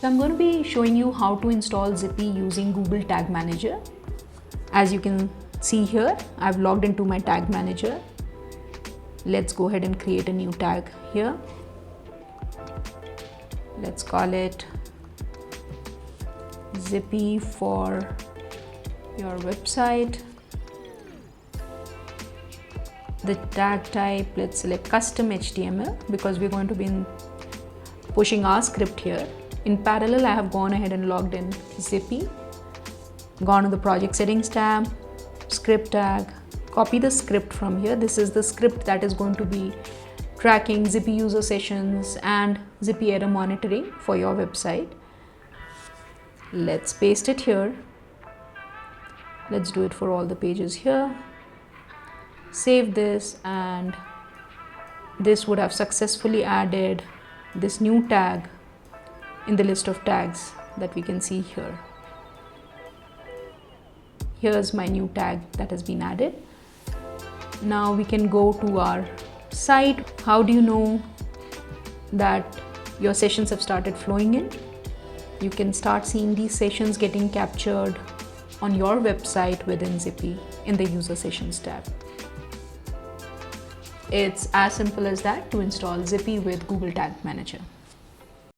So I'm going to be showing you how to install Zipy using Google Tag Manager. As you can see here, I've logged into my tag manager. Let's go ahead and create a new tag here. Let's call it Zipy for your website. The tag type, let's select custom HTML because we're going to be pushing our script here. In parallel, I have gone ahead and logged in Zipy, gone to the project settings tab, script tag, copy the script from here. This is the script that is going to be tracking Zipy user sessions and Zipy error monitoring for your website. Let's paste it here. Let's do it for all the pages here. Save this, and this would have successfully added this new tag in the list of tags that we can see here. Here's my new tag that has been added. Now we can go to our site. How do you know that your sessions have started flowing in? You can start seeing these sessions getting captured on your website within Zipy in the user sessions tab. It's as simple as that to install Zipy with Google Tag Manager.